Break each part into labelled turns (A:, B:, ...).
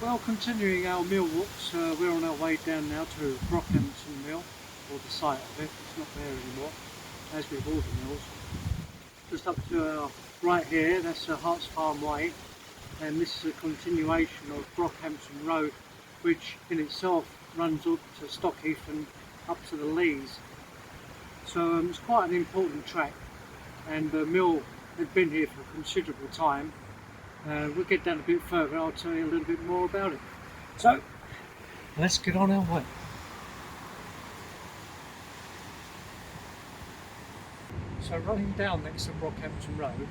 A: Well, continuing our mill walks, we're on our way down now to Brockhampton Mill, or the site of it. It's not there anymore, as with all the mills. Just up to our right here, that's Harts Farm Way, and this is a continuation of Brockhampton Road, which in itself runs up to Stockheath and up to the Lees. So it's quite an important track, and the mill had been here for a considerable time. We'll get down a bit further, I'll tell you a little bit more about it. So, let's get on our way. So running down next to Brockhampton Road,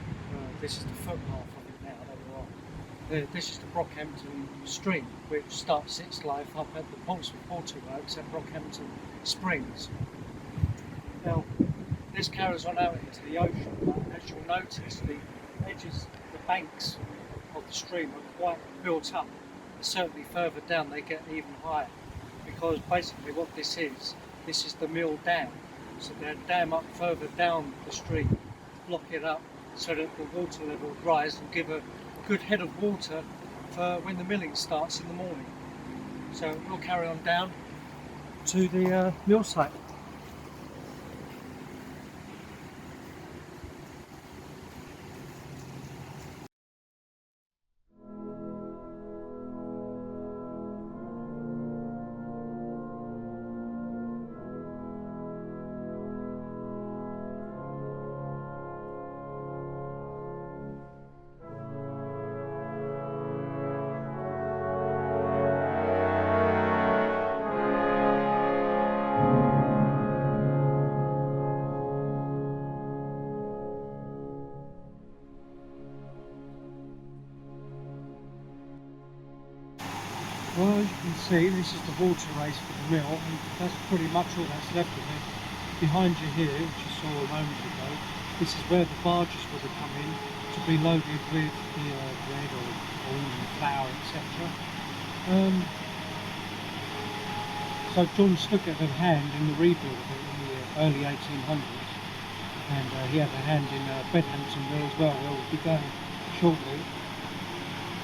A: this is the footpath of it now that we're on. This is the Brockhampton stream, which starts its life up at the Portsmouth Waterworks at Brockhampton Springs. Now, this carries on out into the ocean, but as you'll notice, the edges, the banks of the stream are quite built up. And certainly further down they get even higher, because basically what this is the mill dam. So they dam up further down the stream, block it up so that the water level will rise and give a good head of water for when the milling starts in the morning. So we'll carry on down to the mill site. Well, as you can see, this is the water race for the mill, and that's pretty much all that's left of it. Behind you here, which you saw a moment ago, this is where the barges would have come in to be loaded with the bread or oil and flour, etc. So John Snook had a hand in the rebuild of it in the early 1800s, and he had a hand in Bedhampton Mill as well, where we'll be going shortly.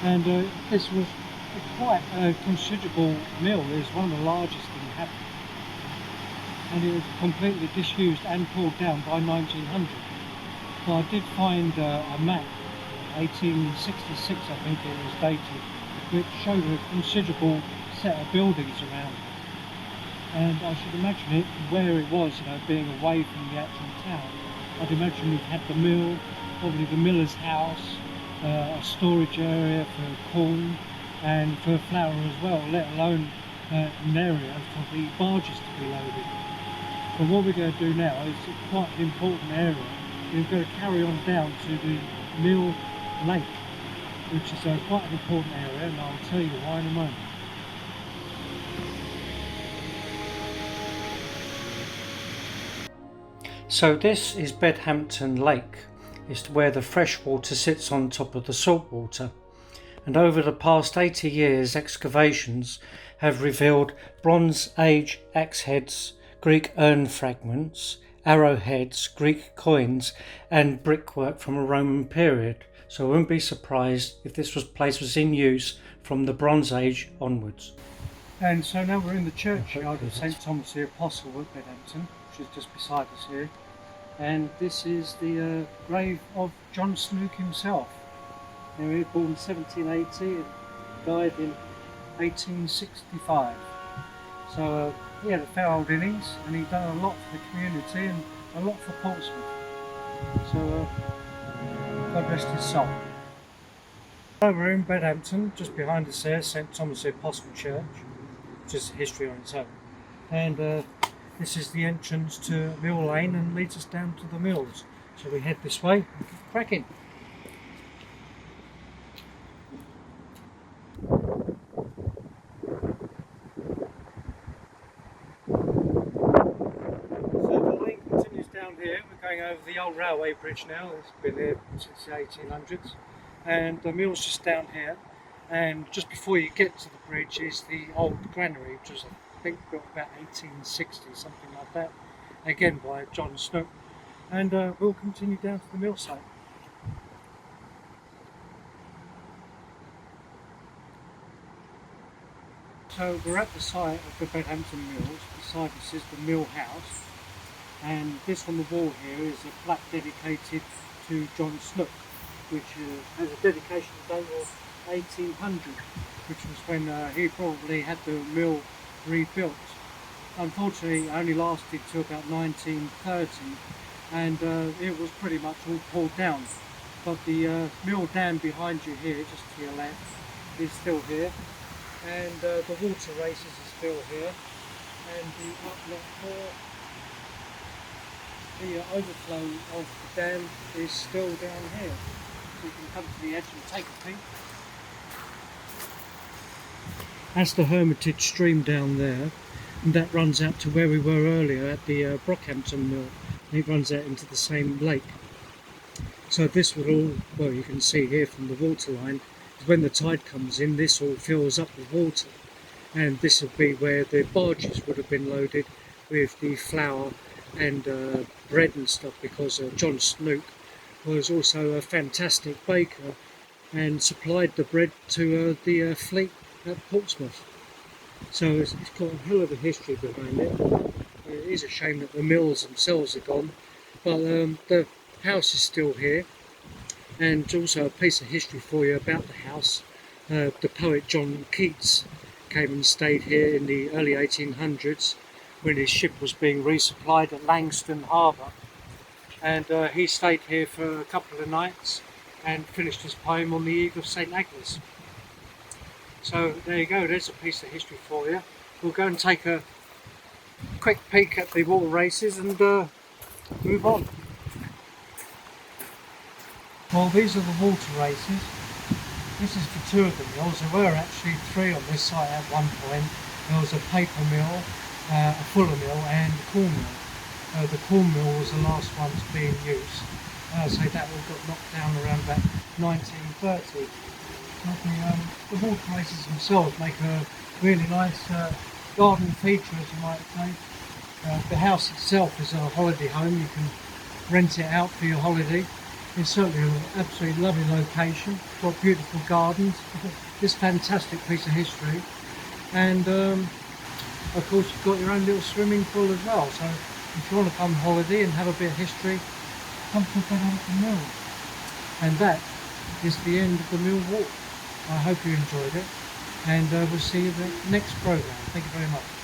A: And this was quite a considerable mill. It was one of the largest in Havant, and it was completely disused and pulled down by 1900. But I did find a map, 1866 I think it was dated, which showed a considerable set of buildings around it. And I should imagine it where it was, being away from the actual town. I'd imagine we've had the mill, probably the miller's house, a storage area for corn and for flour as well, let alone an area for the barges to be loaded. But what we're going to do now is quite an important area. We're going to carry on down to the Mill Lake, which is quite an important area, and I'll tell you why in a moment. So this is Bedhampton Lake. It's where the fresh water sits on top of the salt water. And over the past 80 years, excavations have revealed Bronze Age axe heads, Greek urn fragments, arrowheads, Greek coins, and brickwork from a Roman period. So I wouldn't be surprised if this place was in use from the Bronze Age onwards. And so now we're in the churchyard of St Thomas the Apostle at Bedhampton, which is just beside us here. And this is the grave of John Snook himself. He was born in 1780 and died in 1865. So he had a fair old innings, and he'd done a lot for the community and a lot for Portsmouth. So God rest his soul. So we're in Bedhampton, just behind us there, St Thomas the Apostle Church, which is history on its own. And this is the entrance to Mill Lane and leads us down to the mills. So we head this way and keep cracking. Here we're going over the old railway bridge now. It's been here since the 1800s, and the mill's just down here, and just before you get to the bridge is the old granary, which was I think built about 1860, something like that, again by John Snook. And we'll continue down to the mill site. So we're at the site of the Bedhampton Mills. Beside us is the mill house, and this on the wall here is a plaque dedicated to John Snook, which has a dedication date of 1800, which was when he probably had the mill rebuilt. Unfortunately, it only lasted till about 1930, and it was pretty much all pulled down. But the mill dam behind you here, just to your left, is still here, and the water races are still here, and the outlet for the overflow of the dam is still down here. So you can come to the edge and take a peek. That's the Hermitage stream down there, and that runs out to where we were earlier at the Brockhampton Mill. And it runs out into the same lake. So this would all, well, you can see here from the water line, when the tide comes in, this all fills up with water, and this would be where the barges would have been loaded with the flour and bread and stuff, because John Snook was also a fantastic baker and supplied the bread to the fleet at Portsmouth. So it's got a hell of a history behind it. It is a shame that the mills themselves are gone, but the house is still here. And also a piece of history for you about the house. The poet John Keats came and stayed here in the early 1800s when his ship was being resupplied at Langston Harbour, and he stayed here for a couple of nights and finished his poem on the Eve of St Agnes. So there you go, there's a piece of history for you. We'll go and take a quick peek at the water races and move on. Well, these are the water races. This is for two of the mills. There were actually three on this site at one point. There was a paper mill, a fuller mill and a corn mill. The corn mill was the last one to be in use. So that all got knocked down around about 1930. The water races themselves make a really nice garden feature, as you might say. The house itself is a holiday home. You can rent it out for your holiday. It's certainly an absolutely lovely location. It's got beautiful gardens. This fantastic piece of history, and of course you've got your own little swimming pool as well. So if you want to come holiday and have a bit of history, come to Bedhampton Mill. And that is the end of the mill walk. I hope you enjoyed it, and we'll see you in the next programme. Thank you very much.